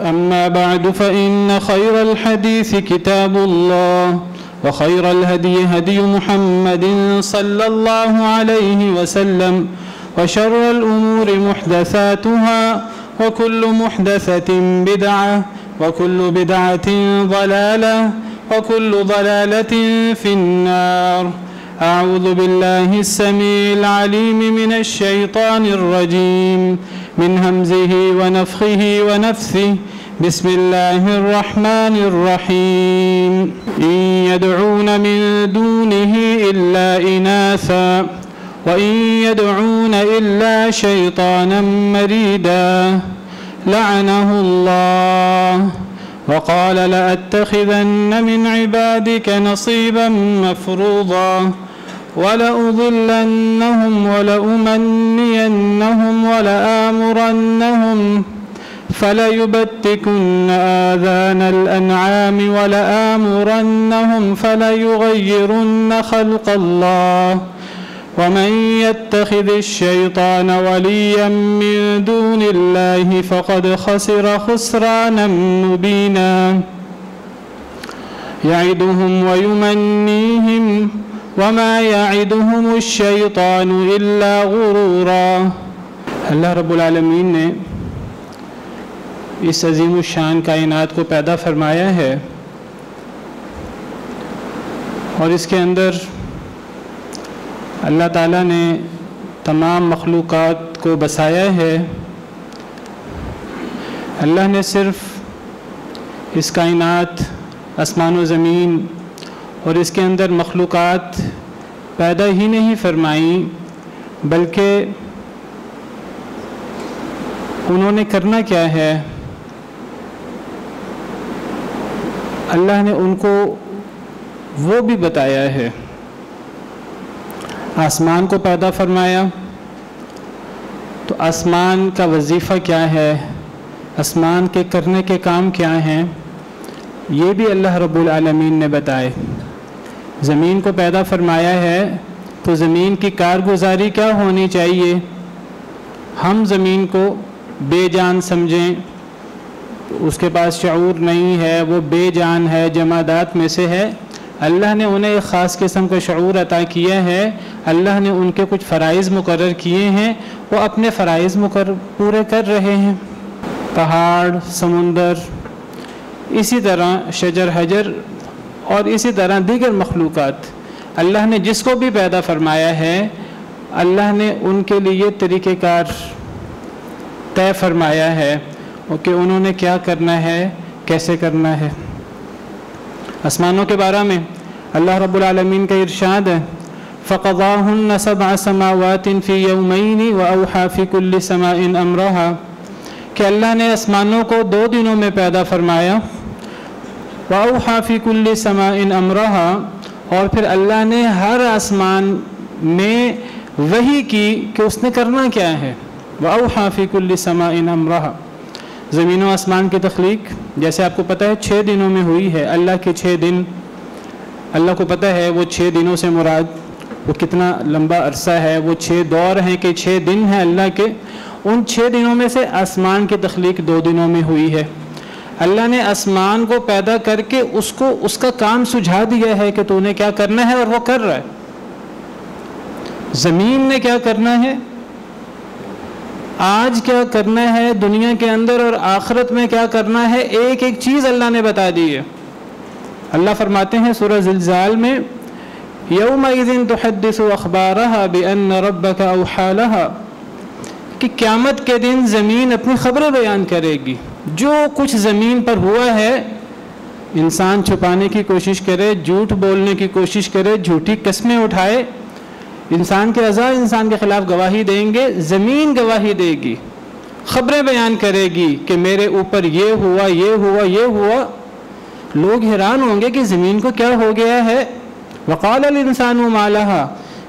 أما بعد فإن خير الحديث كتاب الله وخير الهدي هدي محمد صلى الله عليه وسلم وشر الأمور محدثاتها وكل محدثة بدعة وكل بدعة ضلالة وكل ضلالة في النار. أعوذ بالله السميع العليم من الشيطان الرجيم من همزه ونفخه ونفثه. بسم الله الرحمن الرحيم. إن يدعون من دونه إلا إناثا وإن يدعون إلا شيطانا مريدا لعنه الله وقال لأتخذن من عبادك نصيبا مفروضا ولأضلنهم ولأمنينهم ولآمرنهم فليبتكن آذان الأنعام ولآمرنهم فليغيرن خلق الله ومن يتخذ الشيطان وليا من دون الله فقد خسر خسرانا مبينا. يعدهم ويمنيهم وما يعدهم الشيطان إلا غرورا. اللہ رب العالمین نے اس عظیم الشان کائنات کو پیدا فرمایا ہے اور اس کے اندر اللہ تعالیٰ نے تمام مخلوقات کو بسایا ہے. اللہ نے صرف اس کائنات آسمان و زمین اور اس کے اندر مخلوقات پیدا ہی نہیں فرمائیں بلکہ انہوں نے کرنا کیا ہے، اللہ نے ان کو وہ بھی بتایا ہے. آسمان کو پیدا فرمایا تو آسمان کا وظیفہ کیا ہے، آسمان کے کرنے کے کام کیا ہیں، یہ بھی اللہ رب العالمین نے بتائے. زمین کو پیدا فرمایا ہے تو زمین کی کارگزاری کیا ہونی چاہیے. ہم زمین کو بے جان سمجھیں، اس کے پاس شعور نہیں ہے، وہ بے جان ہے، جمادات میں سے ہے. اللہ نے انہیں ایک خاص قسم کا شعور عطا کیا ہے. اللہ نے ان کے کچھ فرائض مقرر کیے ہیں، وہ اپنے فرائض پورے کر رہے ہیں. پہاڑ، سمندر، اسی طرح شجر حجر اور اسی طرح دیگر مخلوقات، اللہ نے جس کو بھی پیدا فرمایا ہے اللہ نے ان کے لیے طریقہ کار طے فرمایا ہے کہ انہوں نے کیا کرنا ہے، کیسے کرنا ہے. آسمانوں کے بارے میں اللہ رب العالمین کا ارشاد ہے فَقَضَاهُنَّ سَبْعَ سَمَاوَاتٍ فِي يَوْمَيْنِ وَأَوْحَى فِي كُلِّ سَمَاءٍ أَمْرَهَا، کہ اللہ نے آسمانوں کو 2 دنوں میں پیدا فرمایا. وَأَوْحَى فِي كُلِّ سَمَاءٍ أَمْرَهَا، اور پھر اللہ نے ہر آسمان میں وحی کی کہ اس نے کرنا کیا ہے. وَأَوْحَى فِي كُلِّ سَمَاءٍ أَمْرَهَا. زمین و آسمان کی تخلیق جیسے آپ کو پتہ ہے 6 دنوں میں ہوئی ہے. اللہ کے 6 دن، اللہ کو پتہ ہے وہ 6 دنوں سے مراد وہ کتنا لمبا عرصہ ہے، وہ 6 دور ہیں کہ 6 دن ہیں اللہ کے. ان 6 دنوں میں سے آسمان کی تخلیق 2 دنوں میں ہوئی ہے. اللہ نے آسمان کو پیدا کر کے اس کو اس کا کام سجھا دیا ہے کہ تو نے کیا کرنا ہے اور وہ کر رہا ہے. زمین نے کیا کرنا ہے، آج کیا کرنا ہے، دنیا کے اندر اور آخرت میں کیا کرنا ہے، ایک ایک چیز اللہ نے بتا دی ہے. اللہ فرماتے ہیں سورہ زلزال میں یومئذ تحدث اخبارها بان ربك اوحى لها، کہ قیامت کے دن زمین اپنی خبریں بیان کرے گی. جو کچھ زمین پر ہوا ہے انسان چھپانے کی کوشش کرے، جھوٹ بولنے کی کوشش کرے، جھوٹی قسمیں اٹھائے، انسان کے اعضاء انسان کے خلاف گواہی دیں گے، زمین گواہی دے گی، خبریں بیان کرے گی کہ میرے اوپر یہ ہوا، یہ ہوا، یہ ہوا. لوگ حیران ہوں گے کہ زمین کو کیا ہو گیا ہے. وقال الانسان ما لها،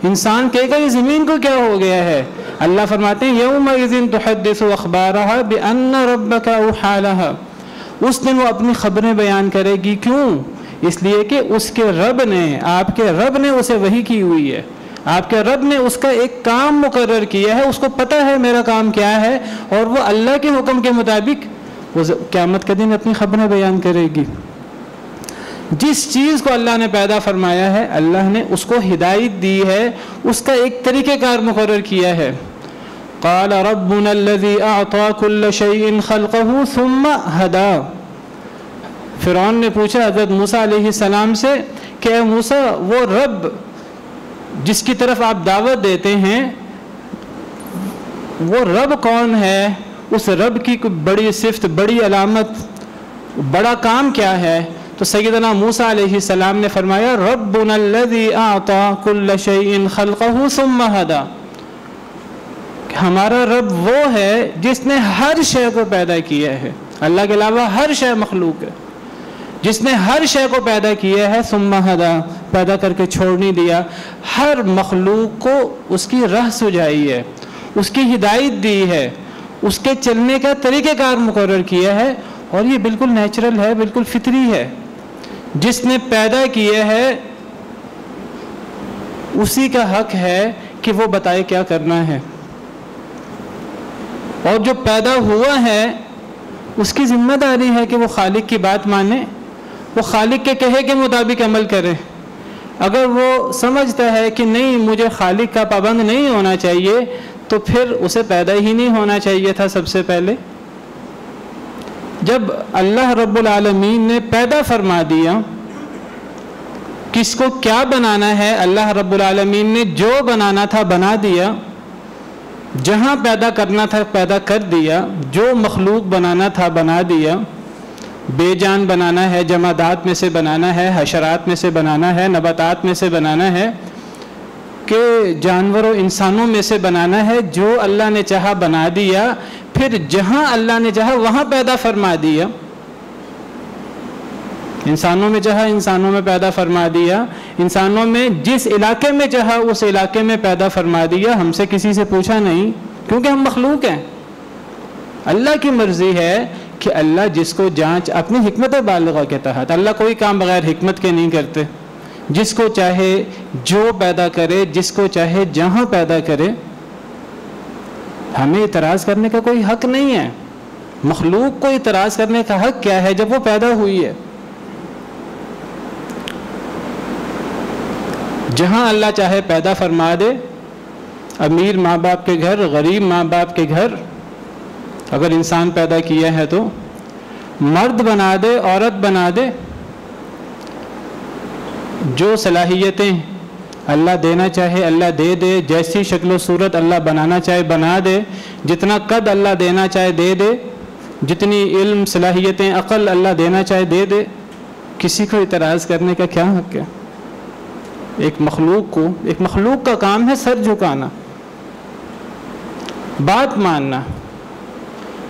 انسان کہے گا یہ زمین کو کیا ہو گیا ہے. اللہ فرماتے ہیں یومئذ تحدث اخبارها بان ربك اوحى لها، اس دن وہ اپنی خبریں بیان کرے گی. کیوں؟ اس لیے کہ اس کے رب نے، آپ کے رب نے اسے وحی کی ہوئی ہے. آپ کے رب نے اس کا ایک کام مقرر کیا ہے، اس کو پتہ ہے میرا کام کیا ہے، اور وہ اللہ کے حکم کے مطابق وہ قیامت کے دن اپنی خبریں بیان کرے گی۔ جس چیز کو اللہ نے پیدا فرمایا ہے اللہ نے اس کو ہدایت دی ہے، اس کا ایک طریقہ کار مقرر کیا ہے۔ قال ربنا الذي اعطى كل شيء خلقه ثم هدى۔ فرعون نے پوچھا حضرت موسیٰ علیہ السلام سے کہ اے موسیٰ وہ رب جس کی طرف آپ دعوت دیتے ہیں وہ رب کون ہے؟ اس رب کی کوئی بڑی صفت، بڑی علامت، بڑا کام کیا ہے؟ تو سیدنا موسیٰ علیہ السلام نے فرمایا ربنا الذی اعطى كل شیء خلقه ثم هدى، ہمارا رب وہ ہے جس نے ہر شے کو پیدا کیا ہے، اللہ کے علاوہ ہر شے مخلوق ہے، جس نے ہر شے کو پیدا کیا ہے، ثم ہدا، پیدا کر کے چھوڑ نہیں دیا، ہر مخلوق کو اس کی راہ سجائی ہے، اس کی ہدایت دی ہے، اس کے چلنے کا طریقہ کار مقرر کیا ہے، اور یہ بالکل نیچرل ہے، بالکل فطری ہے۔ جس نے پیدا کیا ہے اسی کا حق ہے کہ وہ بتائے کیا کرنا ہے، اور جو پیدا ہوا ہے اس کی ذمہ داری ہے کہ وہ خالق کی بات مانے، وہ خالق کے کہے کے مطابق عمل کرے۔ اگر وہ سمجھتا ہے کہ نہیں مجھے خالق کا پابند نہیں ہونا چاہیے تو پھر اسے پیدا ہی نہیں ہونا چاہیے تھا۔ سب سے پہلے جب اللہ رب العالمین نے پیدا فرما دیا کس کو کیا بنانا ہے، اللہ رب العالمین نے جو بنانا تھا بنا دیا، جہاں پیدا کرنا تھا پیدا کر دیا، جو مخلوق بنانا تھا بنا دیا، بے جان بنانا ہے، جمادات میں سے بنانا ہے، حشرات میں سے بنانا ہے، نباتات میں سے بنانا ہے، کہ جانور و انسانوں میں سے بنانا ہے، جو اللہ نے چاہا بنا دیا، پھر جہاں اللہ نے چاہا وہاں پیدا فرما دیا۔ انسانوں میں چاہا انسانوں میں پیدا فرما دیا، انسانوں میں جس علاقے میں چاہا اس علاقے میں پیدا فرما دیا، ہم سے کسی سے پوچھا نہیں، کیونکہ ہم مخلوق ہیں۔ اللہ کی مرضی ہے کہ اللہ جس کو جانچ اپنی حکمت بالغہ کے تحت، اللہ کوئی کام بغیر حکمت کے نہیں کرتے، جس کو چاہے جو پیدا کرے، جس کو چاہے جہاں پیدا کرے۔ ہمیں اعتراض کرنے کا کوئی حق نہیں ہے۔ مخلوق کو اعتراض کرنے کا حق کیا ہے جب وہ پیدا ہوئی ہے؟ جہاں اللہ چاہے پیدا فرما دے، امیر ماں باپ کے گھر، غریب ماں باپ کے گھر، اگر انسان پیدا کیا ہے تو مرد بنا دے، عورت بنا دے، جو صلاحیتیں اللہ دینا چاہے اللہ دے دے، جیسی شکل و صورت اللہ بنانا چاہے بنا دے، جتنا قد اللہ دینا چاہے دے دے، جتنی علم صلاحیتیں عقل اللہ دینا چاہے دے دے۔ کسی کو اعتراض کرنے کا کیا حق ہے؟ ایک مخلوق کا کام ہے سر جھکانا، بات ماننا۔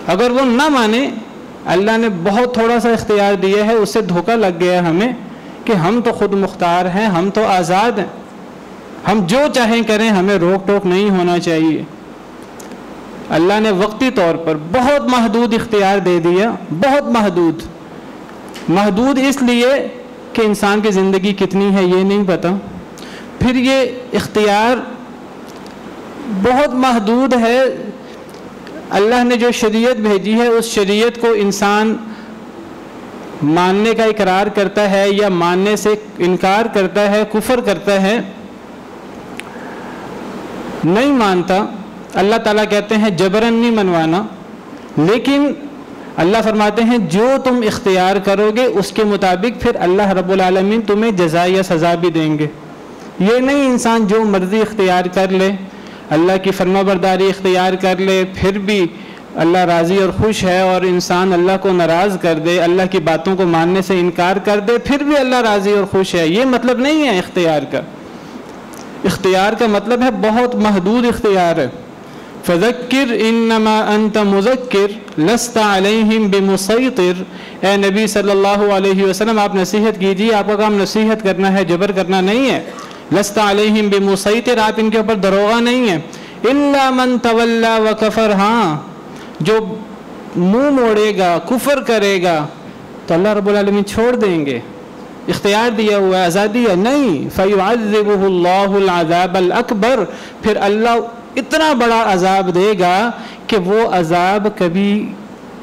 اگر وہ نہ مانے، اللہ نے بہت تھوڑا سا اختیار دیا ہے، اس سے دھوکہ لگ گیا ہمیں کہ ہم تو خود مختار ہیں، ہم تو آزاد ہیں، ہم جو چاہیں کریں، ہمیں روک ٹوک نہیں ہونا چاہیے۔ اللہ نے وقتی طور پر بہت محدود اختیار دے دیا، بہت محدود اس لیے کہ انسان کی زندگی کتنی ہے یہ نہیں پتہ، پھر یہ اختیار بہت محدود ہے۔ اللہ نے جو شریعت بھیجی ہے اس شریعت کو انسان ماننے کا اقرار کرتا ہے یا ماننے سے انکار کرتا ہے، کفر کرتا ہے، نہیں مانتا۔ اللہ تعالیٰ کہتے ہیں جبرن نہیں منوانا، لیکن اللہ فرماتے ہیں جو تم اختیار کرو گے اس کے مطابق پھر اللہ رب العالمین تمہیں جزا یا سزا بھی دیں گے۔ یہ نہیں انسان جو مرضی اختیار کر لے، اللہ کی فرما برداری اختیار کر لے، پھر بھی اللہ راضی اور خوش ہے، اور انسان اللہ کو ناراض کر دے، اللہ کی باتوں کو ماننے سے انکار کر دے، پھر بھی اللہ راضی اور خوش ہے۔ یہ مطلب نہیں ہے اختیار کا۔ اختیار کا مطلب ہے بہت محدود اختیار ہے۔ فذکر انما انت مذکر لست علیہم بمسیطر، اے نبی صلی اللہ علیہ وسلم آپ نصیحت کیجیے، آپ کا کام نصیحت کرنا ہے، جبر کرنا نہیں ہے۔ لست علیہم بمسیطر، آپ ان کے اوپر دروغہ نہیں ہیں۔ الا من تولی وکفر، ہاں جو منہ موڑے گا، کفر کرے گا تو اللہ رب العالمین چھوڑ دیں گے۔ اختیار دیا ہوا ہے، آزادی ہے نہیں۔ فَيُعَذِّبُهُ اللَّهُ الْعَذَابَ الْأَكْبَرَ، پھر اللہ اتنا بڑا عذاب دے گا کہ وہ عذاب کبھی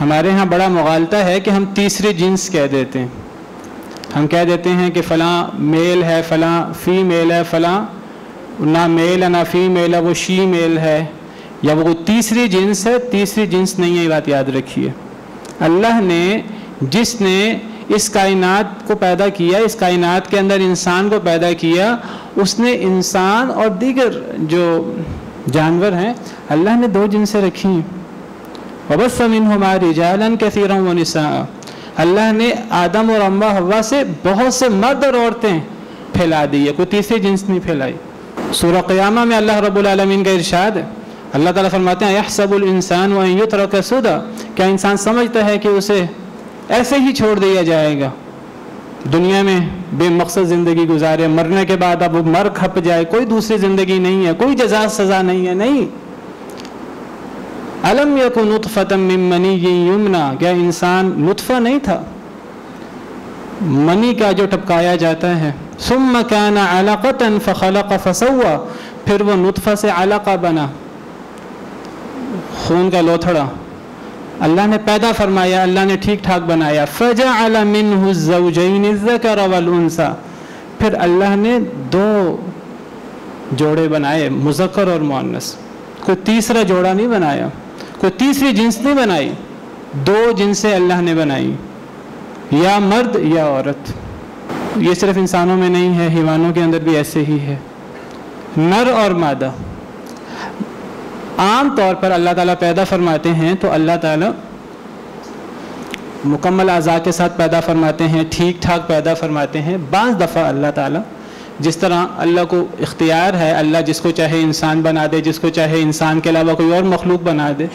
ہمارے ہاں بڑا مغالطہ ہے کہ ہم تیسری جنس کہہ دیتے ہیں. ہم کہہ دیتے ہیں کہ فلاں میل ہے، فلاں فی میل ہے، فلاں نہ میل ہے نہ فی میل ہے، وہ شی میل ہے، یا وہ تیسری جنس ہے. تیسری جنس نہیں ہے، یہ بات یاد رکھیے. اللہ نے جس نے اس کائنات کو پیدا کیا، اس کائنات کے اندر انسان کو پیدا کیا، اس نے انسان اور دیگر جو جانور ہیں اللہ نے 2 جنسیں رکھی ہیں. وَبَثَّ مِنْهُمَا رِجَالًا كَثِيرًا وَنِسَاءً. اللہ نے آدم اور اماں حوا سے بہت سے مرد اور عورتیں پھیلا دی ہے، کوئی تیسری جنس نہیں پھیلائی. سورہ قیامہ میں اللہ رب العالمین کا ارشاد ہے، اللہ تعالیٰ فرماتے ہیں يَحْسَبُ الْإِنسَانُ أَن يُتْرَكَ سُدًى. کیا انسان سمجھتا ہے کہ اسے ایسے ہی چھوڑ دیا جائے گا، دنیا میں بے مقصد زندگی گزارے، مرنے کے بعد اب مر کھپ جائے، کوئی دوسری زندگی نہیں ہے، کوئی جزا سزا نہیں ہے؟ نہیں. الم یکن نطفۃ من منی یمنا. کیا انسان نطفہ نہیں تھا، منی کا جو ٹپکایا جاتا ہے؟ ثم کان علقۃ فخلق فسوى. پھر وہ نطفہ سے علقہ بنا، خون کا لوتھڑا، اللہ نے پیدا فرمایا، اللہ نے ٹھیک ٹھاک بنایا. فجعل منه الزوجین الذکر والانثى. پھر اللہ نے 2 جوڑے بنائے، مذکر اور مؤنث. کوئی تیسرا جوڑا نہیں بنایا، کوئی تیسری جنس نہیں بنائی، 2 جنسیں اللہ نے بنائی، یا مرد یا عورت. یہ صرف انسانوں میں نہیں ہے، حیوانوں کے اندر بھی ایسے ہی ہے، نر اور مادہ. عام طور پر اللہ تعالیٰ پیدا فرماتے ہیں تو اللہ تعالیٰ مکمل اعضاء کے ساتھ پیدا فرماتے ہیں، ٹھیک ٹھاک پیدا فرماتے ہیں. بعض دفعہ اللہ تعالیٰ جس طرح اللہ کو اختیار ہے، اللہ جس کو چاہے انسان بنا دے، جس کو چاہے انسان کے علاوہ کوئی اور مخلوق بنا دے،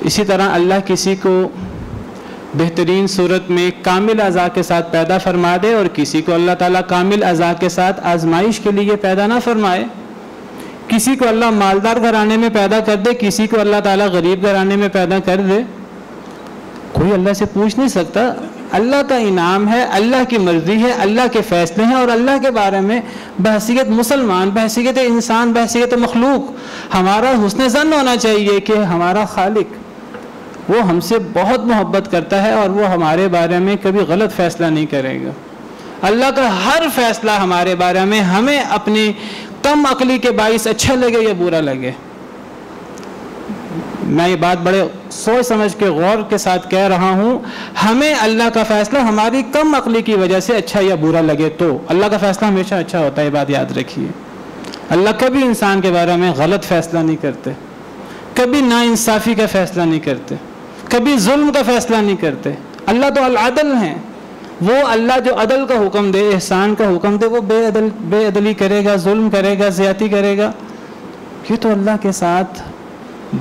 اسی طرح اللہ کسی کو بہترین صورت میں کامل اعضاء کے ساتھ پیدا فرما دے، اور کسی کو اللہ تعالیٰ کامل اعضاء کے ساتھ آزمائش کے لیے پیدا نہ فرمائے. کسی کو اللہ مالدار گھرانے میں پیدا کر دے، کسی کو اللہ تعالیٰ غریب گھرانے میں پیدا کر دے. کوئی اللہ سے پوچھ نہیں سکتا. اللہ کا انعام ہے، اللہ کی مرضی ہے، اللہ کے فیصلے ہیں، اور اللہ کے بارے میں بحیثیت مسلمان، بحیثیت انسان، بحیثیت مخلوق ہمارا حسن ظن ہونا چاہیے کہ ہمارا خالق وہ ہم سے بہت محبت کرتا ہے اور وہ ہمارے بارے میں کبھی غلط فیصلہ نہیں کرے گا. اللہ کا ہر فیصلہ ہمارے بارے میں ہمیں اپنی کم عقلی کے باعث اچھا لگے یا برا لگے. میں یہ بات بڑے سوچ سمجھ کے غور کے ساتھ کہہ رہا ہوں، ہمیں اللہ کا فیصلہ ہماری کم عقلی کی وجہ سے اچھا یا برا لگے تو اللہ کا فیصلہ ہمیشہ اچھا ہوتا ہے. یہ بات یاد رکھیے. اللہ کبھی انسان کے بارے میں غلط فیصلہ نہیں کرتے، کبھی ناانصافی کا فیصلہ نہیں کرتے، کبھی ظلم کا فیصلہ نہیں کرتے. اللہ تو العدل ہیں، وہ اللہ جو عدل کا حکم دے، احسان کا حکم دے، وہ بے عدلی کرے گا، ظلم کرے گا، زیادتی کرے گا. یہ تو اللہ کے ساتھ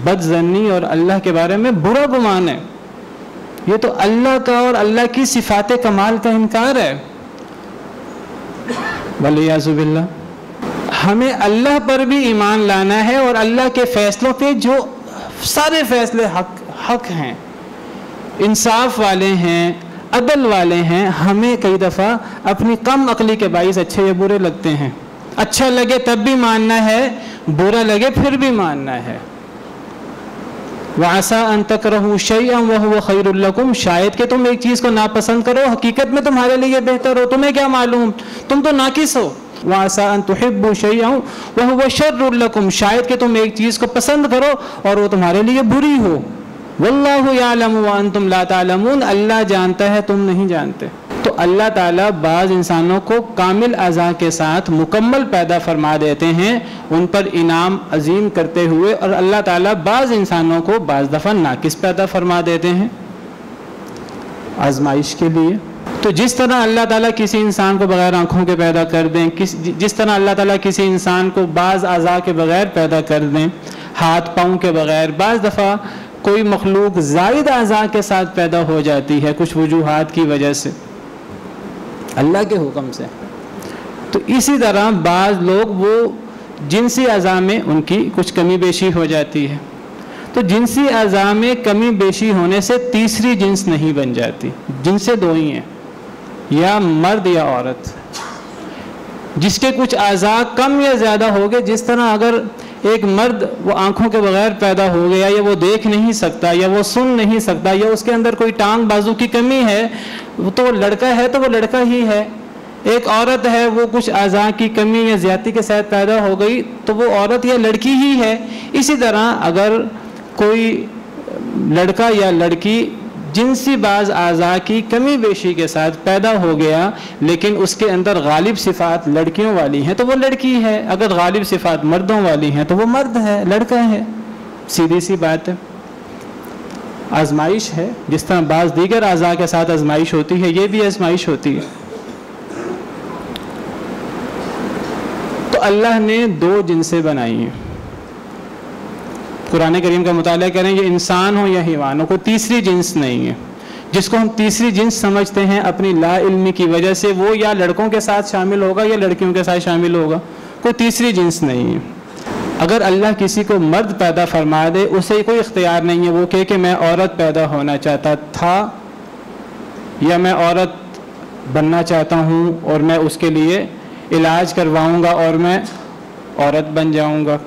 بد ظنی اور اللہ کے بارے میں برا گمان ہے. یہ تو اللہ کا اور اللہ کی صفات کمال کا انکار ہے. والعیاذ باللہ. ہمیں اللہ پر بھی ایمان لانا ہے، اور اللہ کے فیصلوں پہ جو سارے فیصلے حق ہیں، انصاف والے ہیں، عدل والے ہیں، ہمیں کئی دفعہ اپنی کم عقلی کے باعث اچھے یا برے لگتے ہیں. اچھا لگے تب بھی ماننا ہے، برا لگے پھر بھی ماننا ہے. وَعَسَىٰ أَن تَكْرَهُوا شَيْئًا وَهُوَ خَيْرٌ لَكُمْ. شاید کہ تم ایک چیز کو ناپسند کرو، حقیقت میں تمہارے لیے بہتر ہو، تمہیں کیا معلوم، تم تو ناقص ہو. وَعَسَىٰ أَن تُحِبُّوا شَيْئًا وَهُوَ شَرٌّ لَكُمْ. شاید کہ تم ایک چیز کو پسند کرو اور وہ تمہارے لیے بری ہو. وَاللَّهُ يَعْلَمُ وَأَنْتُمْ لَا تَعْلَمُونَ. اللہ جانتا ہے، تم نہیں جانتے. تو اللہ تعالیٰ بعض انسانوں کو کامل اعضاء کے ساتھ مکمل پیدا فرما دیتے ہیں، ان پر انعام عظیم کرتے ہوئے، اور اللہ تعالیٰ بعض انسانوں کو بعض دفعہ ناقص پیدا فرما دیتے ہیں آزمائش کے لیے. تو جس طرح اللہ تعالیٰ کسی انسان کو بغیر آنکھوں کے پیدا کر دیں، جس طرح اللہ تعالیٰ کسی انسان کو بعض اعضاء کے بغیر پیدا کر دیں، ہاتھ پاؤں کے بغیر، بعض دفعہ کوئی مخلوق زائد اعضاء کے ساتھ پیدا ہو جاتی ہے کچھ وجوہات کی وجہ سے، اللہ کے حکم سے. تو اسی طرح بعض لوگ وہ جنسی اعضاء میں ان کی کچھ کمی بیشی ہو جاتی ہے. تو جنسی اعضاء میں کمی بیشی ہونے سے تیسری جنس نہیں بن جاتی. جنسیں 2 ہی ہیں، یا مرد یا عورت. جس کے کچھ اعضاء کم یا زیادہ ہو گئے، جس طرح اگر ایک مرد وہ آنکھوں کے بغیر پیدا ہو گیا، یا وہ دیکھ نہیں سکتا، یا وہ سن نہیں سکتا، یا اس کے اندر کوئی ٹانگ بازو کی کمی ہے، تو وہ لڑکا ہے تو وہ لڑکا ہی ہے۔ ایک عورت ہے، وہ کچھ اعضاء کی کمی یا زیادتی کے ساتھ پیدا ہو گئی تو وہ عورت یا لڑکی ہی ہے۔ اسی طرح اگر کوئی لڑکا یا لڑکی جنسی بعض اعضاء کی کمی بیشی کے ساتھ پیدا ہو گیا لیکن اس کے اندر غالب صفات لڑکیوں والی ہیں تو وہ لڑکی ہے، اگر غالب صفات مردوں والی ہیں تو وہ مرد ہے، لڑکا ہے۔ سیدھی سی بات ہے، آزمائش ہے، جس طرح بعض دیگر اعضاء کے ساتھ آزمائش ہوتی ہے، یہ بھی آزمائش ہوتی ہے۔ تو اللہ نے دو جنسیں بنائی ہیں۔ قرآن کریم کا مطالعہ کریں، یہ انسان ہو یا حیوان ہو، کوئی تیسری جنس نہیں ہے۔ جس کو ہم تیسری جنس سمجھتے ہیں اپنی لا علمی کی وجہ سے، وہ یا لڑکوں کے ساتھ شامل ہوگا یا لڑکیوں کے ساتھ شامل ہوگا، کوئی تیسری جنس نہیں ہے۔ اگر اللہ کسی کو مرد پیدا فرما دے، اسے کوئی اختیار نہیں ہے وہ کہ میں عورت پیدا ہونا چاہتا تھا یا میں عورت بننا چاہتا ہوں اور میں اس کے لیے علاج کرواؤں گا اور میں عورت بن جاؤں گا۔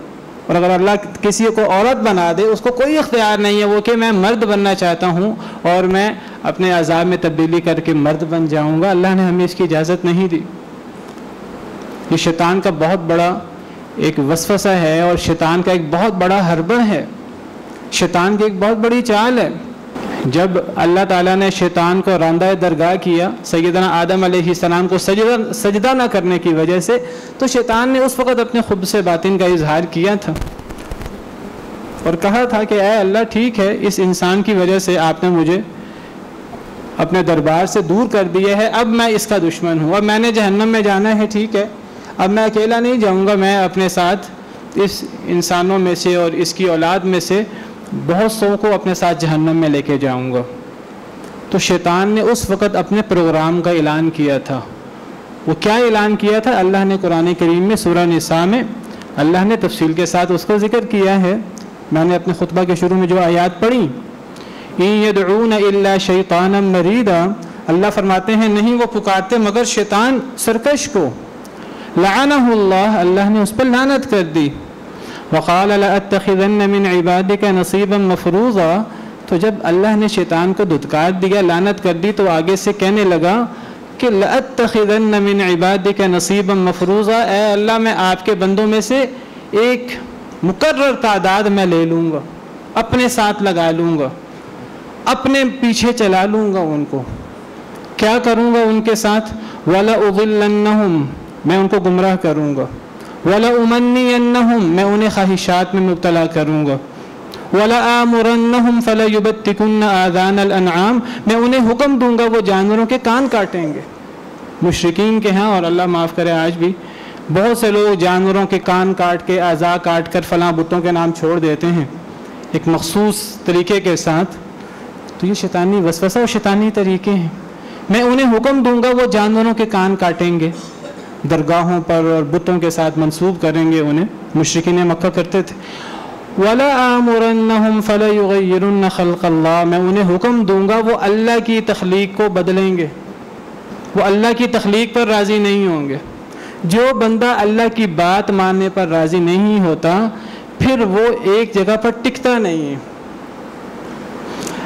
اور اگر اللہ کسی کو عورت بنا دے، اس کو کوئی اختیار نہیں ہے وہ کہ میں مرد بننا چاہتا ہوں اور میں اپنے اعضاء میں تبدیلی کر کے مرد بن جاؤں گا۔ اللہ نے ہمیں اس کی اجازت نہیں دی۔ یہ شیطان کا بہت بڑا ایک وسوسہ ہے اور شیطان کا ایک بہت بڑا حربہ ہے، شیطان کی ایک بہت بڑی چال ہے۔ جب اللہ تعالیٰ نے شیطان کو راندہ درگاہ کیا سیدنا آدم علیہ السلام کو سجدہ نہ کرنے کی وجہ سے، تو شیطان نے اس وقت اپنے خبث باطن کا اظہار کیا تھا اور کہا تھا کہ اے اللہ، ٹھیک ہے، اس انسان کی وجہ سے آپ نے مجھے اپنے دربار سے دور کر دیا ہے، اب میں اس کا دشمن ہوں، اب میں نے جہنم میں جانا ہے، ٹھیک ہے، اب میں اکیلا نہیں جاؤں گا، میں اپنے ساتھ اس انسانوں میں سے اور اس کی اولاد میں سے بہت سو کو اپنے ساتھ جہنم میں لے کے جاؤں گا۔ تو شیطان نے اس وقت اپنے پروگرام کا اعلان کیا تھا۔ وہ کیا اعلان کیا تھا؟ اللہ نے قرآن کریم میں سورہ نساء میں اللہ نے تفصیل کے ساتھ اس کو ذکر کیا ہے۔ میں نے اپنے خطبہ کے شروع میں جو آیات پڑھی، إِن يَدْعُونَ إِلَّا شَيْطَانًا مَرِيدًا، اللہ فرماتے ہیں نہیں وہ پکارتے مگر شیطان سرکش کو، لعنہ اللہ، اللہ نے اس پر لعنت کر دی۔ وقال لأتخذن من عبادك نصيبا مفروضا، تو جب اللہ نے شیطان کو دھتکار دیا، لعنت کر دی، تو آگے سے کہنے لگا کہ لأتخذن من عبادك نصيبا مفروضا، اے اللہ میں آپ کے بندوں میں سے ایک مقرر تعداد میں لے لوں گا، اپنے ساتھ لگا لوں گا، اپنے پیچھے چلا لوں گا، ان کو کیا کروں گا ان کے ساتھ؟ وَلَأُضِلَّنَّهُمْ، میں ان کو گمراہ کروں گا، وَلَأُمَنِّيَنَّهُمْ، میں انہیں خواہشات میں مبتلا کروں گا، وَلَآمُرَنَّهُمْ فَلَيُبَتِّكُنَّ آذَانَ الْأَنْعَامِ، میں انہیں حکم دوں گا وہ جانوروں کے کان کاٹیں گے۔ مشرکین کے ہاں، اور اللہ معاف کرے آج بھی بہت سے لوگ جانوروں کے کان کاٹ کے، اعضاء کاٹ کر فلاں بتوں کے نام چھوڑ دیتے ہیں ایک مخصوص طریقے کے ساتھ۔ تو یہ شیطانی وسوسہ اور شیطانی طریقے ہیں۔ میں انہیں حکم دوں گا وہ جانوروں کے کان کاٹیں گے، درگاہوں پر اور بتوں کے ساتھ منسوب کریں گے انہیں، مشرکین مکہ کرتے تھے۔ وَلَآمُرَنَّهُمْ فَلَيُغَيِّرُنَّ خَلْقَ اللَّهِ، میں انہیں حکم دوں گا وہ اللہ کی تخلیق کو بدلیں گے، وہ اللہ کی تخلیق پر راضی نہیں ہوں گے۔ جو بندہ اللہ کی بات ماننے پر راضی نہیں ہوتا پھر وہ ایک جگہ پر ٹکتا نہیں ہے۔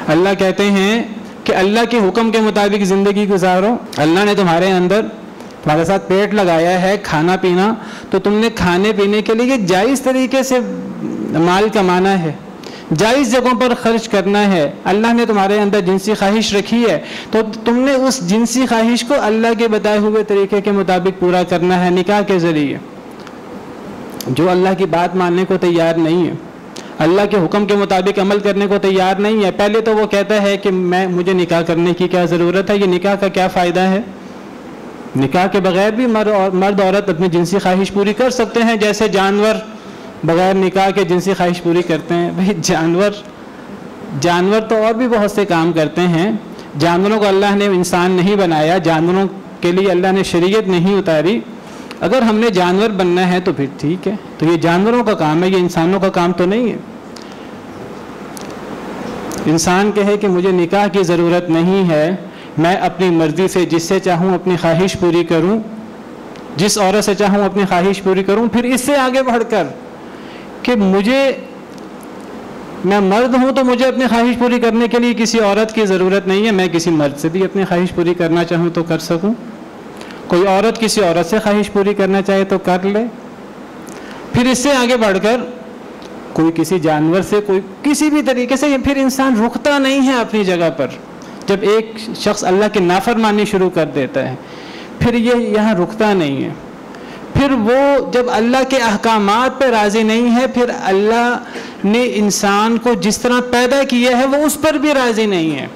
اللہ کہتے ہیں کہ اللہ کے حکم کے مطابق زندگی گزارو، اللہ نے تمہارے اندر تمہارے ساتھ پیٹ لگایا ہے، کھانا پینا، تو تم نے کھانے پینے کے لیے جائز طریقے سے مال کمانا ہے، جائز جگہوں پر خرچ کرنا ہے۔ اللہ نے تمہارے اندر جنسی خواہش رکھی ہے تو تم نے اس جنسی خواہش کو اللہ کے بتائے ہوئے طریقے کے مطابق پورا کرنا ہے نکاح کے ذریعے۔ جو اللہ کی بات ماننے کو تیار نہیں ہے، اللہ کے حکم کے مطابق عمل کرنے کو تیار نہیں ہے، پہلے تو وہ کہتا ہے کہ مجھے نکاح کرنے کی کیا ضرورت ہے، یہ نکاح کا کیا فائدہ ہے؟ نکاح کے بغیر بھی مرد عورت اپنی جنسی خواہش پوری کر سکتے ہیں، جیسے جانور بغیر نکاح کے جنسی خواہش پوری کرتے ہیں۔ بھئی جانور تو اور بھی بہت سے کام کرتے ہیں، جانوروں کو اللہ نے انسان نہیں بنایا، جانوروں کے لیے اللہ نے شریعت نہیں اتاری۔ اگر ہم نے جانور بننا ہے تو پھر ٹھیک ہے، تو یہ جانوروں کا کام ہے، یہ انسانوں کا کام تو نہیں ہے۔ انسان کہے کہ مجھے نکاح کی ضرورت نہیں ہے، میں اپنی مرضی سے جس سے چاہوں اپنی خواہش پوری کروں، جس عورت سے چاہوں اپنی خواہش پوری کروں، پھر اس سے آگے بڑھ کر کہ میں مرد ہوں تو مجھے اپنی خواہش پوری کرنے کے لیے کسی عورت کی ضرورت نہیں ہے، میں کسی مرد سے بھی اپنی خواہش پوری کرنا چاہوں تو کر سکوں، کوئی عورت کسی عورت سے خواہش پوری کرنا چاہے تو کر لے، پھر اس سے آگے بڑھ کر کوئی کسی جانور سے، کوئی کسی بھی طریقے سے، پھر انسان رکتا نہیں ہے اپنی جگہ پر۔ جب ایک شخص اللہ کی نافرمانی شروع کر دیتا ہے پھر یہ یہاں رکتا نہیں ہے، پھر وہ جب اللہ کے احکامات پہ راضی نہیں ہے، پھر اللہ نے انسان کو جس طرح پیدا کیا ہے وہ اس پر بھی راضی نہیں ہے۔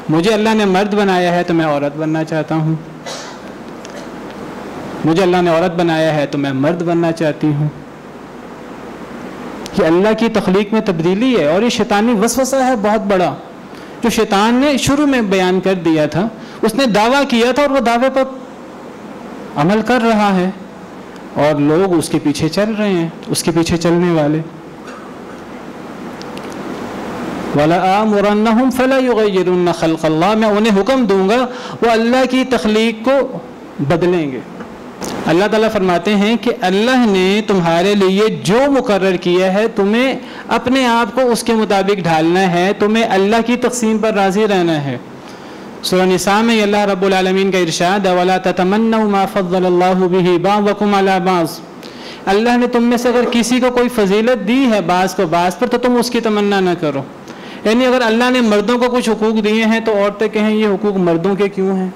مجھے اللہ نے مرد بنایا ہے تو میں عورت بننا چاہتا ہوں، مجھے اللہ نے عورت بنایا ہے تو میں مرد بننا چاہتی ہوں۔ یہ اللہ کی تخلیق میں تبدیلی ہے، اور یہ شیطانی وسوسہ ہے بہت بڑا، جو شیطان نے شروع میں بیان کر دیا تھا۔ اس نے دعویٰ کیا تھا اور وہ دعوے پر عمل کر رہا ہے، اور لوگ اس کے پیچھے چل رہے ہیں، اس کے پیچھے چلنے والے۔ وَلَآمُرَنَّهُمْ فَلَا يُغَيِّرُنَّ خَلْقَ اللَّهِ، میں انہیں حکم دوں گا وہ اللہ کی تخلیق کو بدلیں گے۔ اللہ تعالیٰ فرماتے ہیں کہ اللہ نے تمہارے لیے جو مقرر کیا ہے تمہیں اپنے آپ کو اس کے مطابق ڈھالنا ہے، تمہیں اللہ کی تقسیم پر راضی رہنا ہے۔ سورہ نساء میں اللہ رب العالمین کا ارشاد ہے وَلَا تَتَمَنَّوْا مَا فَضَّلَ اللَّهُ بِهِ بَعْضَكُمْ عَلَى بَعْضٍ، اللہ نے تم میں سے اگر کسی کو کوئی فضیلت دی ہے بعض کو بعض پر تو تم اس کی تمنا نہ کرو۔ یعنی اگر اللہ نے مردوں کو کچھ حقوق دیے ہیں تو عورتیں کہیں یہ حقوق مردوں کے کیوں ہیں،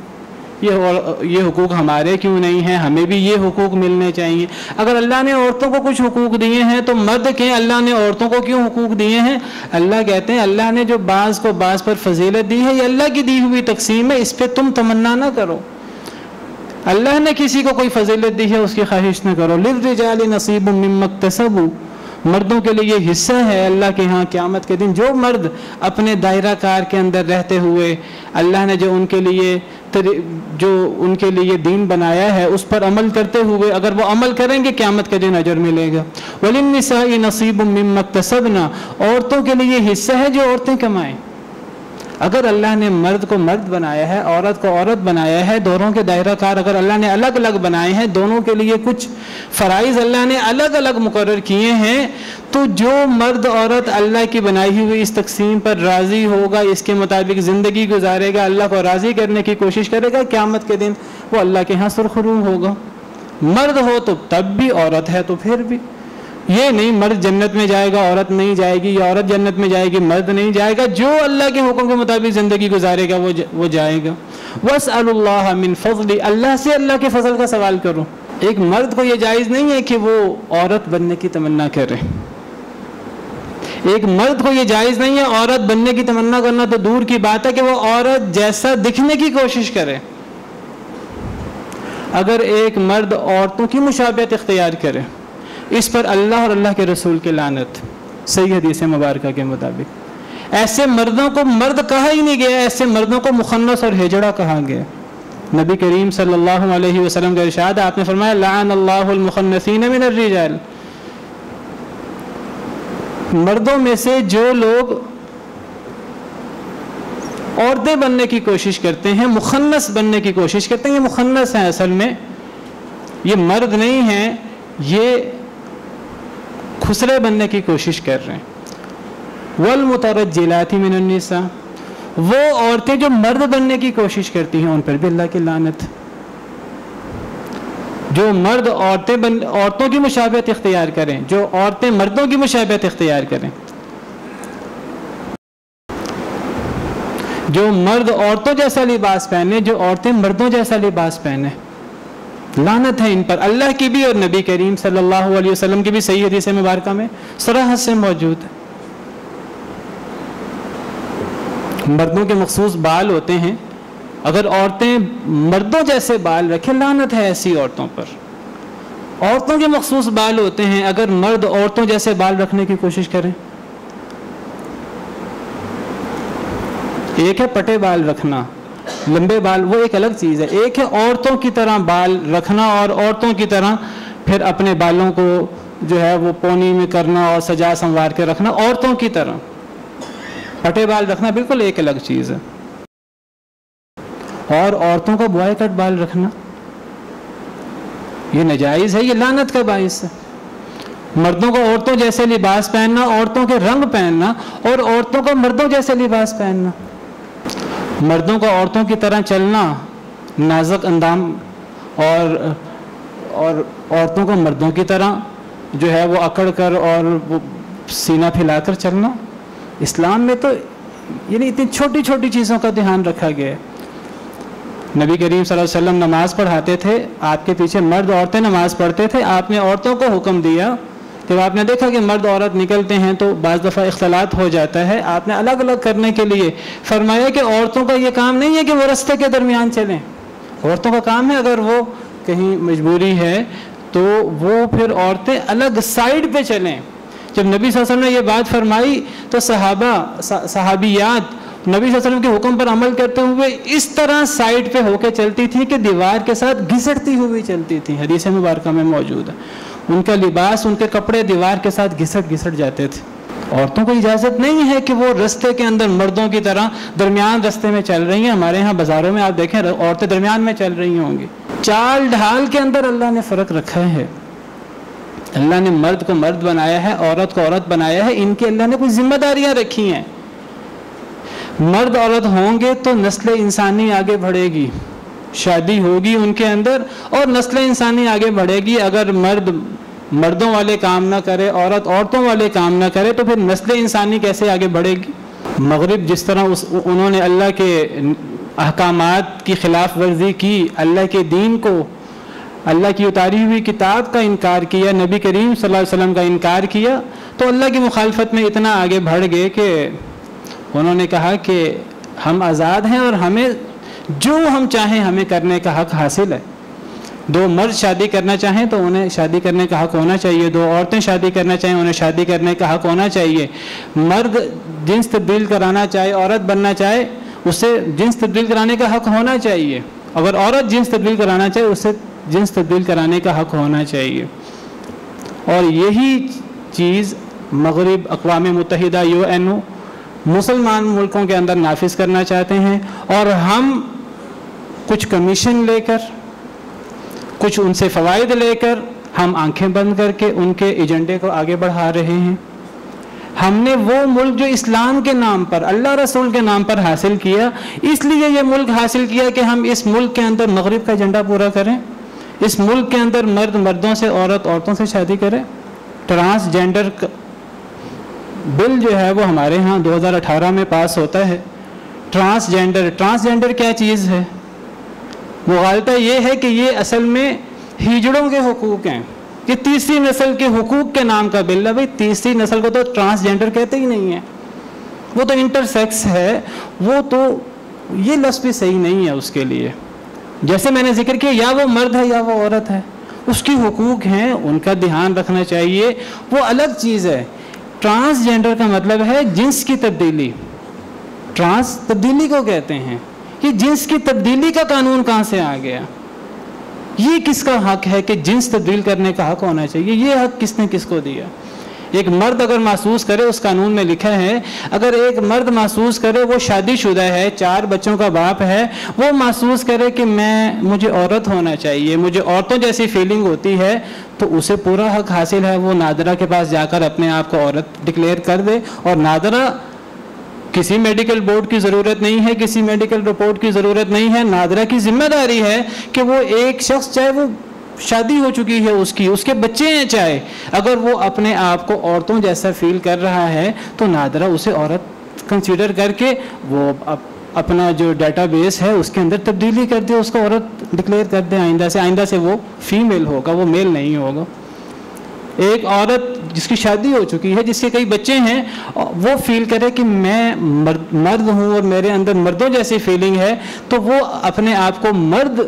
یہ حقوق ہمارے کیوں نہیں ہیں، ہمیں بھی یہ حقوق ملنے چاہیے۔ اگر اللہ نے عورتوں کو کچھ حقوق دیے ہیں تو مرد کہیں اللہ نے عورتوں کو کیوں حقوق دیے ہیں؟ اللہ کہتے ہیں اللہ نے جو بعض کو بعض پر فضیلت دی ہے یہ اللہ کی دی ہوئی تقسیم ہے، اس پہ تم تمنا نہ کرو۔ اللہ نے کسی کو کوئی فضیلت دی ہے اس کی خواہش نہ کرو۔ لِلرِّجَالِ نَصِيبٌ مِّمَّا اكْتَسَبُوا، مردوں کے لیے یہ حصہ ہے اللہ کے ہاں قیامت کے دن۔ جو مرد اپنے دائرہ کار کے اندر رہتے ہوئے اللہ نے جو ان کے لیے دین بنایا ہے اس پر عمل کرتے ہوئے اگر وہ عمل کریں گے قیامت کے دن اجر ملے گا۔ وَلِلنِّسَاءِ نَصِيبٌ مِّمَّا اكْتَسَبْنَا، عورتوں کے لیے حصہ ہے جو عورتیں کمائیں۔ اگر اللہ نے مرد کو مرد بنایا ہے، عورت کو عورت بنایا ہے، دونوں کے دائرہ کار اگر اللہ نے الگ الگ بنائے ہیں، دونوں کے لیے کچھ فرائض اللہ نے الگ الگ مقرر کیے ہیں، تو جو مرد عورت اللہ کی بنائی ہوئی اس تقسیم پر راضی ہوگا، اس کے مطابق زندگی گزارے گا، اللہ کو راضی کرنے کی کوشش کرے گا، قیامت کے دن وہ اللہ کے ہاں سرخرو ہوگا۔ مرد ہو تو تب بھی، عورت ہے تو پھر بھی۔ یہ نہیں مرد جنت میں جائے گا عورت نہیں جائے گی، یا عورت جنت میں جائے گی مرد نہیں جائے گا، جو اللہ کے حکم کے مطابق زندگی گزارے گا وہ جائے گا۔ وَاسْأَلُوا اللَّهَ مِنْ فَضْلِ، اللہ سے اللہ کے فضل کا سوال کرو۔ ایک مرد کو یہ جائز نہیں ہے کہ وہ عورت بننے کی تمنا کرے، ایک مرد کو یہ جائز نہیں ہے عورت بننے کی تمنا کرنا تو دور کی بات ہے کہ وہ عورت جیسا دکھنے کی کوشش کرے۔ اگر ایک مرد عورتوں کی مشابہت اختیار کرے اس پر اللہ اور اللہ کے رسول کی لعنت، صحیح حدیث مبارکہ کے مطابق۔ ایسے مردوں کو مرد کہا ہی نہیں گیا، ایسے مردوں کو مخنث اور ہجڑا کہا گیا۔ نبی کریم صلی اللہ علیہ وسلم کا ارشاد، آپ نے فرمایا لعن اللہ المخنثین من الرجال، مردوں میں سے جو لوگ عورتیں بننے کی کوشش کرتے ہیں، مخنث بننے کی کوشش کرتے ہیں، یہ مخنث ہیں، اصل میں یہ مرد نہیں ہیں، یہ خسرے بننے کی کوشش کر رہے ہیں۔ والمترجلات من النساء، وہ عورتیں جو مرد بننے کی کوشش کرتی ہیں ان پر بھی اللہ کی لعنت۔ جو مرد عورتوں کی مشابہت اختیار کریں، جو عورتیں مردوں کی مشابہت اختیار کریں، جو مرد عورتوں جیسا لباس پہنے، جو عورتیں مردوں جیسا لباس پہنے، لعنت ہے ان پر، اللہ کی بھی اور نبی کریم صلی اللہ علیہ وسلم کی بھی صحیح حدیث مبارکہ میں صراحت سے موجود ہے۔ مردوں کے مخصوص بال ہوتے ہیں، اگر عورتیں مردوں جیسے بال رکھیں لعنت ہے ایسی عورتوں پر۔ عورتوں کے مخصوص بال ہوتے ہیں، اگر مرد عورتوں جیسے بال رکھنے کی کوشش کریں، ایک ہے پٹے بال رکھنا، لمبے بال، وہ ایک الگ چیز ہے، ایک ہے عورتوں کی طرح بال رکھنا اور عورتوں کی طرح پھر اپنے بالوں کو جو ہے وہ پونی میں کرنا اور سجا سنوار کے رکھنا، عورتوں کی طرح پٹے بال رکھنا بالکل ایک الگ چیز ہے۔ اور عورتوں کو بوائے کٹ بال رکھنا یہ ناجائز ہے، یہ لعنت کا باعث ہے۔ مردوں کو عورتوں جیسے لباس پہننا، عورتوں کے رنگ پہننا، اور عورتوں کو مردوں جیسے لباس پہننا، مردوں کو عورتوں کی طرح چلنا، نازک اندام، اور عورتوں کو مردوں کی طرح جو ہے وہ اکڑ کر اور وہ سینہ پھیلا کر چلنا۔ اسلام میں تو یعنی اتنی چھوٹی چھوٹی چیزوں کا دھیان رکھا گیا ہے۔ نبی کریم صلی اللہ علیہ وسلم نماز پڑھاتے تھے، آپ کے پیچھے مرد عورتیں نماز پڑھتے تھے، آپ نے عورتوں کو حکم دیا، جب آپ نے دیکھا کہ مرد عورت نکلتے ہیں تو بعض دفعہ اختلاط ہو جاتا ہے، آپ نے الگ الگ کرنے کے لیے فرمایا کہ عورتوں کا یہ کام نہیں ہے کہ وہ رستے کے درمیان چلیں، عورتوں کا کام ہے اگر وہ کہیں مجبوری ہے تو وہ پھر عورتیں الگ سائڈ پہ چلیں۔ جب نبی صلی اللہ علیہ وسلم نے یہ بات فرمائی تو صحابیات نبی صلی اللہ علیہ وسلم کے حکم پر عمل کرتے ہوئے اس طرح سائڈ پہ ہو کے چلتی تھی کہ دیوار کے ساتھ گھسٹتی ہوئی چلتی تھی، حدیث مبارکہ میں موجود ہے۔ ان کا لباس، ان کے کپڑے دیوار کے ساتھ گھسٹ جاتے تھے۔ عورتوں کو اجازت نہیں ہے کہ وہ رستے کے اندر مردوں کی طرح درمیان رستے میں چل رہی ہیں۔ ہمارے ہاں بازاروں میں آپ دیکھیں عورتیں درمیان میں چل رہی ہوں گی۔ چال ڈھال کے اندر اللہ نے فرق رکھا ہے، اللہ نے مرد کو مرد بنایا ہے، عورت کو عورت بنایا ہے، ان کی اللہ نے کچھ ذمہ داریاں رکھی ہیں۔ مرد عورت ہوں گے تو نسل انسانی آگے بڑھے گی، شادی ہوگی ان کے اندر اور نسل انسانی آگے بڑھے گی۔ اگر مرد مردوں والے کام نہ کرے، عورت عورتوں والے کام نہ کرے تو پھر نسل انسانی کیسے آگے بڑھے گی؟ مغرب جس طرح انہوں نے اللہ کے احکامات کی خلاف ورزی کی، اللہ کے دین کو، اللہ کی اتاری ہوئی کتاب کا انکار کیا، نبی کریم صلی اللہ علیہ وسلم کا انکار کیا، تو اللہ کی مخالفت میں اتنا آگے بڑھ گئے کہ انہوں نے کہا کہ ہم آزاد ہیں اور ہمیں جو ہم چاہیں ہمیں کرنے کا حق حاصل ہے۔ دو مرد شادی کرنا چاہیں تو انہیں شادی کرنے کا حق ہونا چاہیے، دو عورتیں شادی کرنا چاہیں انہیں شادی کرنے کا حق ہونا چاہیے۔ مرد جنس تبدیل کرانا چاہے، عورت بننا چاہے، اسے جنس تبدیل کرانے کا حق ہونا چاہیے۔ اگر عورت جنس تبدیل کرانا چاہے اسے جنس تبدیل کرانے کا حق ہونا چاہیے۔ اور یہی چیز مغرب، اقوام متحدہ، UN مسلمان ملکوں کے اندر نافذ کرنا چاہتے ہیں، اور ہم کچھ کمیشن لے کر، کچھ ان سے فوائد لے کر، ہم آنکھیں بند کر کے ان کے ایجنڈے کو آگے بڑھا رہے ہیں۔ ہم نے وہ ملک جو اسلام کے نام پر، اللہ رسول کے نام پر حاصل کیا، اس لیے یہ ملک حاصل کیا کہ ہم اس ملک کے اندر مغرب کا ایجنڈا پورا کریں، اس ملک کے اندر مرد مردوں سے، عورت عورتوں سے شادی کرے۔ ٹرانسجینڈر بل جو ہے وہ ہمارے ہاں 2018 میں پاس ہوتا ہے۔ ٹرانسجینڈر کیا چیز ہے؟ مغالطہ یہ ہے کہ یہ اصل میں ہجڑوں کے حقوق ہیں، یہ تیسری نسل کے حقوق کے نام کا بل ہے۔ بھائی تیسری نسل کو تو ٹرانسجینڈر کہتے ہی نہیں ہیں، وہ تو انٹرسیکس ہے، وہ تو یہ لفظ بھی صحیح نہیں ہے اس کے لیے۔ جیسے میں نے ذکر کیا، یا وہ مرد ہے یا وہ عورت ہے، اس کی حقوق ہیں، ان کا دھیان رکھنا چاہیے، وہ الگ چیز ہے۔ ٹرانسجینڈر کا مطلب ہے جنس کی تبدیلی، ٹرانس تبدیلی کو کہتے ہیں۔ یہ جنس کی تبدیلی کا قانون کہاں سے آ گیا؟ یہ کس کا حق ہے کہ جنس تبدیل کرنے کا حق ہونا چاہیے؟ یہ حق کس نے کس کو دیا؟ ایک مرد اگر محسوس کرے، اس قانون میں لکھا ہے، اگر ایک مرد محسوس کرے وہ شادی شدہ ہے، 4 بچوں کا باپ ہے، وہ محسوس کرے کہ مجھے عورت ہونا چاہیے، مجھے عورتوں جیسی فیلنگ ہوتی ہے، تو اسے پورا حق حاصل ہے وہ نادرہ کے پاس جا کر اپنے آپ کو عورت ڈکلیئر کر دے۔ اور نادرہ کسی میڈیکل بورڈ کی ضرورت نہیں ہے، کسی میڈیکل رپورٹ کی ضرورت نہیں ہے، نادرہ کی ذمہ داری ہے کہ وہ ایک شخص، چاہے وہ شادی ہو چکی ہے، اس کے بچے ہیں، چاہے اگر وہ اپنے آپ کو عورتوں جیسا فیل کر رہا ہے تو نادرہ اسے عورت کنسیڈر کر کے وہ اپنا جو ڈیٹا بیس ہے اس کے اندر تبدیلی کر دے، اس کو عورت ڈکلیئر کر دے، آئندہ سے وہ فیمیل ہوگا، وہ میل نہیں ہوگا۔ ایک عورت جس کی شادی ہو چکی ہے، جس کے کئی بچے ہیں، وہ فیل کرے کہ میں مرد ہوں اور میرے اندر مردوں جیسی فیلنگ ہے، تو وہ اپنے آپ کو مرد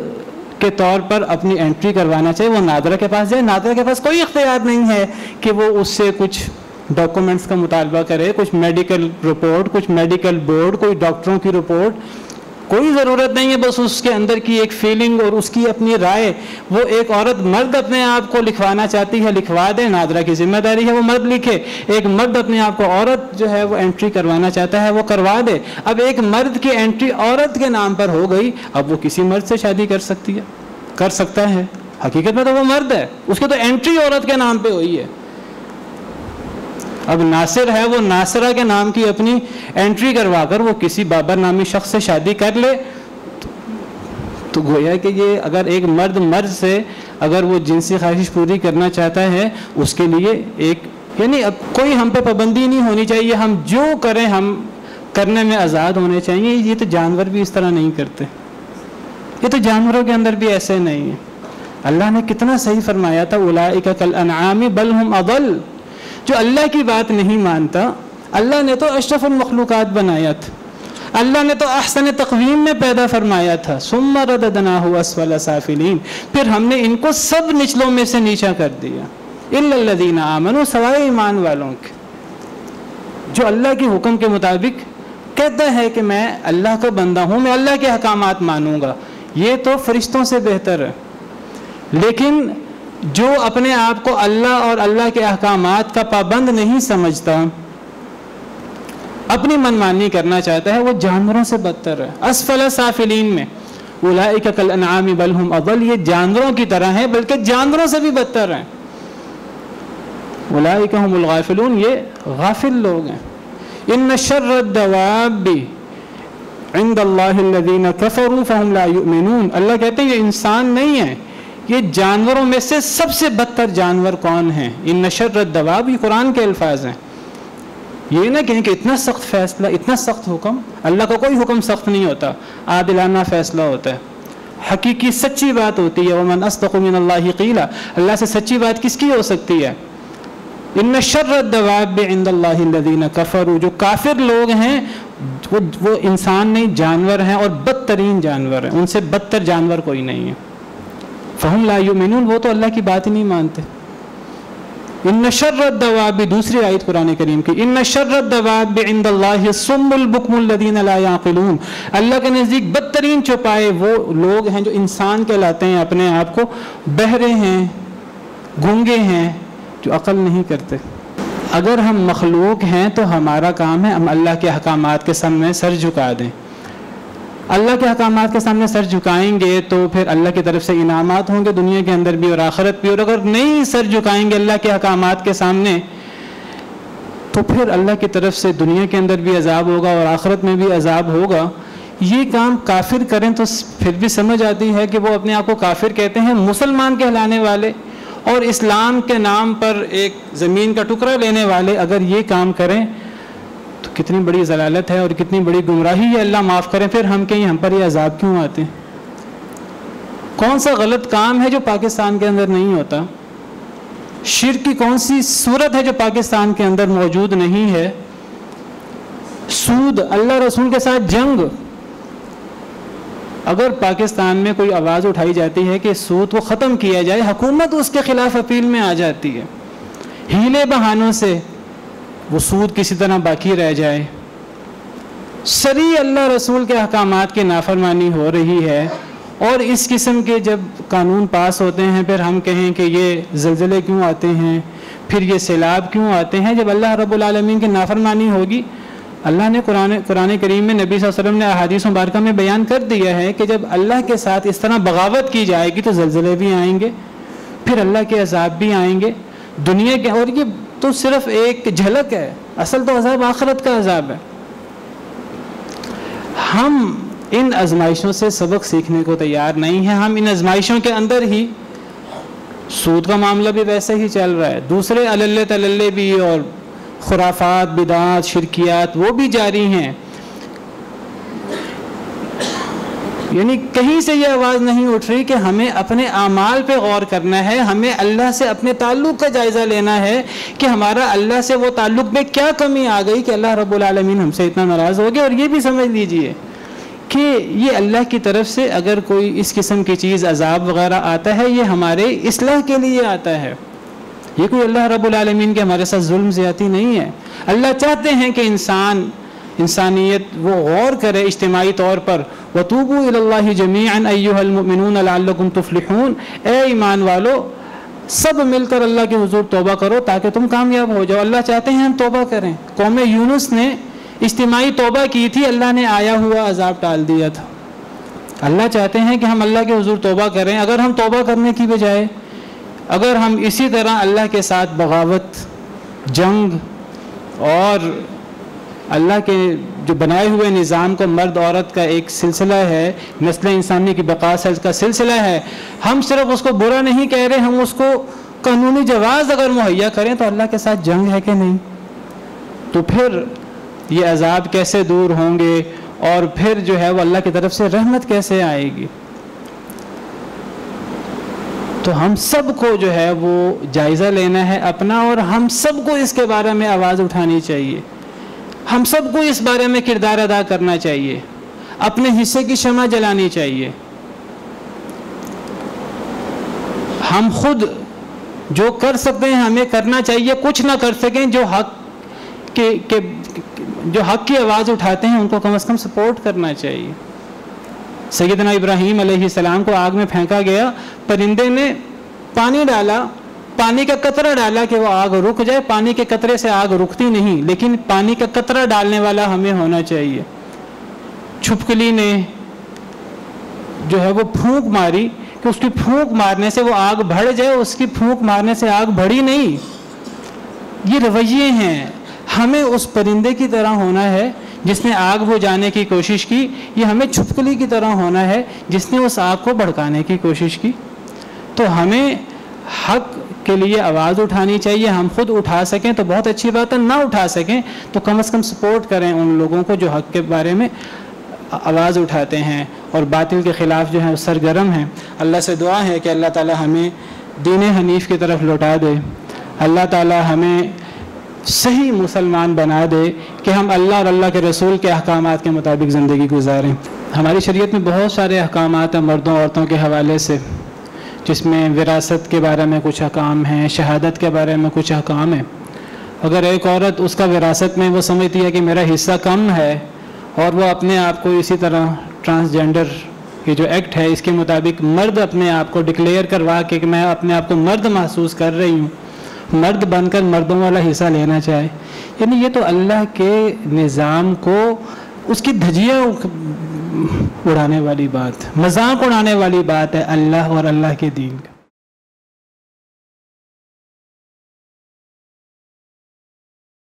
کے طور پر اپنی انٹری کروانا چاہیے، وہ نادرہ کے پاس جائے۔ نادرہ کے پاس کوئی اختیار نہیں ہے کہ وہ اس سے کچھ ڈاکومنٹس کا مطالبہ کرے، کچھ میڈیکل رپورٹ، کچھ میڈیکل بورڈ، کوئی ڈاکٹروں کی رپورٹ، کوئی ضرورت نہیں ہے۔ بس اس کے اندر کی ایک فیلنگ اور اس کی اپنی رائے، وہ ایک عورت مرد اپنے آپ کو لکھوانا چاہتی ہے، لکھوا دے، نادرہ کی ذمہ داری ہے وہ مرد لکھے۔ ایک مرد اپنے آپ کو عورت جو ہے وہ انٹری کروانا چاہتا ہے، وہ کروا دے۔ اب ایک مرد کی انٹری عورت کے نام پر ہو گئی، اب وہ کسی مرد سے شادی کر سکتا ہے، حقیقت میں تو وہ مرد ہے، اس کی تو انٹری عورت کے نام پہ ہوئی ہے۔ اب ناصر ہے، وہ ناصرہ کے نام کی اپنی انٹری کروا کر وہ کسی بابر نامی شخص سے شادی کر لے تو گویا کہ یہ اگر ایک مرد سے اگر وہ جنسی خواہش پوری کرنا چاہتا ہے اس کے لیے ایک یعنی اب کوئی ہم پہ پابندی نہیں ہونی چاہیے، ہم جو کریں ہم کرنے میں آزاد ہونے چاہیے. یہ تو جانور بھی اس طرح نہیں کرتے، یہ تو جانوروں کے اندر بھی ایسے نہیں ہے. اللہ نے کتنا صحیح فرمایا تھا اولئک کالانعام بل ہم اضل. جو اللہ کی بات نہیں مانتا، اللہ نے تو اشرف المخلوقات بنایا تھا، اللہ نے تو احسن تقویم میں پیدا فرمایا تھا. ثم رددناہ اسفل سافلین، پھر ہم نے ان کو سب نچلوں میں سے نیچا کر دیا. الا الذین آمنوا، سوائے ایمان والوں کے جو اللہ کے حکم کے مطابق کہتا ہے کہ میں اللہ کا بندہ ہوں، میں اللہ کے احکامات مانوں گا. یہ تو فرشتوں سے بہتر ہے. لیکن جو اپنے آپ کو اللہ اور اللہ کے احکامات کا پابند نہیں سمجھتا، اپنی منمانی کرنا چاہتا ہے، وہ جانوروں سے بدتر ہے. اسفل سافلین میں اولئک کالانعام بل ہم اضل، یہ جانوروں کی طرح ہیں بلکہ جانوروں سے بھی بدتر ہیں. اولئک هم الغافلون، یہ غافل لوگ ہیں. ان شر الدواب عند اللہ الذین کفروا فهم لا یؤمنون. اللہ کہتے ہیں یہ انسان نہیں ہے، یہ جانوروں میں سے سب سے بدتر جانور کون ہیں؟ ان شر الدواب، یہ قرآن کے الفاظ ہیں. یہ نہ کہیں کہ اتنا سخت فیصلہ، اتنا سخت حکم. اللہ کا کوئی حکم سخت نہیں ہوتا، عادلانہ فیصلہ ہوتا ہے، حقیقی سچی بات ہوتی ہے. ومن اصدق من اللہ قیلا، اللہ سے سچی بات کس کی ہو سکتی ہے؟ ان شر الدواب عند اللہ الذین کفروا، جو کافر لوگ ہیں وہ انسان نہیں جانور ہیں، اور بدترین جانور ہیں، ان سے بدتر جانور کوئی نہیں ہے. فہم لا یؤمنون، وہ تو اللہ کی بات ہی نہیں مانتے. ان شر الدواب، دوسری آیت قرآن کریم کی، ان شر الدواب عند اللہ الصم البکم الذین لا یعقلون. اللہ کے نزدیک بدترین چوپائے وہ لوگ ہیں جو انسان کہلاتے ہیں، اپنے آپ کو بہرے ہیں، گونگے ہیں، جو عقل نہیں کرتے. اگر ہم مخلوق ہیں تو ہمارا کام ہے ہم اللہ کے احکامات کے سامنے سر جھکا دیں. اللہ کے احکامات کے سامنے سر جھکائیں گے تو پھر اللہ کی طرف سے انعامات ہوں گے دنیا کے اندر بھی اور آخرت بھی. اور اگر نہیں سر جھکائیں گے اللہ کے احکامات کے سامنے تو پھر اللہ کی طرف سے دنیا کے اندر بھی عذاب ہوگا اور آخرت میں بھی عذاب ہوگا. یہ کام کافر کریں تو پھر بھی سمجھ آتی ہے کہ وہ اپنے آپ کو کافر کہتے ہیں. مسلمان کہلانے والے اور اسلام کے نام پر ایک زمین کا ٹکڑا لینے والے اگر یہ کام کریں تو کتنی بڑی ضلالت ہے اور کتنی بڑی گمراہی ہے. اللہ معاف کریں. پھر ہم کہیں ہم پر یہ عذاب کیوں آتے ہیں؟ کون سا غلط کام ہے جو پاکستان کے اندر نہیں ہوتا؟ شرک کی کون سی صورت ہے جو پاکستان کے اندر موجود نہیں ہے؟ سود، اللہ رسول کے ساتھ جنگ. اگر پاکستان میں کوئی آواز اٹھائی جاتی ہے کہ سود کو ختم کیا جائے، حکومت اس کے خلاف اپیل میں آ جاتی ہے. ہیلے بہانوں سے وہ سود کسی طرح باقی رہ جائے. سری اللہ رسول کے احکامات کی نافرمانی ہو رہی ہے اور اس قسم کے جب قانون پاس ہوتے ہیں پھر ہم کہیں کہ یہ زلزلے کیوں آتے ہیں، پھر یہ سیلاب کیوں آتے ہیں. جب اللہ رب العالمین کی نافرمانی ہوگی، اللہ نے قرآن کریم میں نبی صلی اللہ علیہ وسلم نے احادیث مبارکہ میں بیان کر دیا ہے کہ جب اللہ کے ساتھ اس طرح بغاوت کی جائے گی تو زلزلے بھی آئیں گے، پھر اللہ کے عذاب بھی آئیں گے دنیا کے. اور یہ تو صرف ایک جھلک ہے، اصل تو عذاب آخرت کا عذاب ہے. ہم ان آزمائشوں سے سبق سیکھنے کو تیار نہیں ہیں. ہم ان آزمائشوں کے اندر ہی، سود کا معاملہ بھی ویسے ہی چل رہا ہے، دوسرے عللے تللے بھی اور خرافات، بدعات، شرکیات وہ بھی جاری ہیں. یعنی کہیں سے یہ آواز نہیں اٹھ رہی کہ ہمیں اپنے اعمال پہ غور کرنا ہے، ہمیں اللہ سے اپنے تعلق کا جائزہ لینا ہے کہ ہمارا اللہ سے وہ تعلق میں کیا کمی آ گئی کہ اللہ رب العالمین ہم سے اتنا ناراض ہو گیا. اور یہ بھی سمجھ لیجئے کہ یہ اللہ کی طرف سے اگر کوئی اس قسم کی چیز عذاب وغیرہ آتا ہے یہ ہمارے اصلاح کے لیے آتا ہے. یہ کوئی اللہ رب العالمین کے ہمارے ساتھ ظلم زیادتی نہیں ہے. اللہ چاہتے ہیں کہ انسانیت وہ غور کرے اجتماعی طور پر. وَتُوبُوا إِلَى اللَّهِ جَمِيعًا أَيُّهَا الْمُؤْمِنُونَ لَعَلَّكُمْ تُفْلِحُونَ. اے ایمان والو، سب مل کر اللہ کے حضور توبہ کرو تاکہ تم کامیاب ہو جاؤ. اللہ چاہتے ہیں ہم توبہ کریں. قوم یونس نے اجتماعی توبہ کی تھی، اللہ نے آیا ہوا عذاب ٹال دیا تھا. اللہ چاہتے ہیں کہ ہم اللہ کے حضور توبہ کریں. اگر ہم توبہ کرنے کی بجائے اگر ہم اسی طرح اللہ کے ساتھ بغاوت، جنگ، اور اللہ کے جو بنائے ہوئے نظام کو مرد عورت کا ایک سلسلہ ہے، نسل انسانی کی بقا سے کا سلسلہ ہے، ہم صرف اس کو برا نہیں کہہ رہے، ہم اس کو قانونی جواز اگر مہیا کریں تو اللہ کے ساتھ جنگ ہے کہ نہیں؟ تو پھر یہ عذاب کیسے دور ہوں گے اور پھر جو ہے وہ اللہ کی طرف سے رحمت کیسے آئے گی؟ تو ہم سب کو جو ہے وہ جائزہ لینا ہے اپنا، اور ہم سب کو اس کے بارے میں آواز اٹھانی چاہیے، ہم سب کو اس بارے میں کردار ادا کرنا چاہیے، اپنے حصے کی شمع جلانی چاہیے۔ ہم خود جو کر سکتے ہیں ہمیں کرنا چاہیے، کچھ نہ کر سکیں جو حق کی آواز اٹھاتے ہیں ان کو کم از کم سپورٹ کرنا چاہیے۔ سیدنا ابراہیم علیہ السلام کو آگ میں پھینکا گیا، پرندے نے پانی ڈالا، پانی کا قطرہ ڈالا کہ وہ آگ رک جائے، پانی کے قطرے سے آگ رکتی نہیں، لیکن پانی کا قطرہ ڈالنے والا ہمیں ہونا چاہیے۔ چھپکلی نے جو ہے وہ پھونک ماری کہ اس کی پھونک مارنے سے وہ آگ بڑھ جائے، اس کی پھونک مارنے سے آگ بڑھی نہیں۔ یہ رویے ہیں، ہمیں اس پرندے کی طرح ہونا ہے جس نے آگ بجھانے کی کوشش کی، یہ ہمیں چھپکلی کی طرح ہونا ہے جس نے اس آگ کو بھڑکانے کی کوشش کی۔ تو ہمیں حق کے لیے آواز اٹھانی چاہیے، ہم خود اٹھا سکیں تو بہت اچھی بات ہے، نہ اٹھا سکیں تو کم از کم سپورٹ کریں ان لوگوں کو جو حق کے بارے میں آواز اٹھاتے ہیں اور باطل کے خلاف جو ہے سرگرم ہیں۔ اللہ سے دعا ہے کہ اللہ تعالی ہمیں دین حنیف کی طرف لوٹا دے، اللہ تعالی ہمیں صحیح مسلمان بنا دے کہ ہم اللہ اور اللہ کے رسول کے احکامات کے مطابق زندگی گزاریں۔ ہماری شریعت میں بہت سارے احکامات ہیں مردوں عورتوں کے حوالے سے، جس میں وراثت کے بارے میں کچھ احکام ہیں، شہادت کے بارے میں کچھ احکام ہیں۔ اگر ایک عورت اس کا وراثت میں وہ سمجھتی ہے کہ میرا حصہ کم ہے اور وہ اپنے آپ کو اسی طرح ٹرانسجینڈر یہ جو ایکٹ ہے اس کے مطابق مرد اپنے آپ کو ڈکلیئر کروا کے کہ میں اپنے آپ کو مرد محسوس کر رہی ہوں، مرد بن کر مردوں والا حصہ لینا چاہے، یعنی یہ تو اللہ کے نظام کو اس کی دھجیاں اڑانے والی بات، مذاق اڑانے والی بات ہے اللہ اور اللہ کے دین کا۔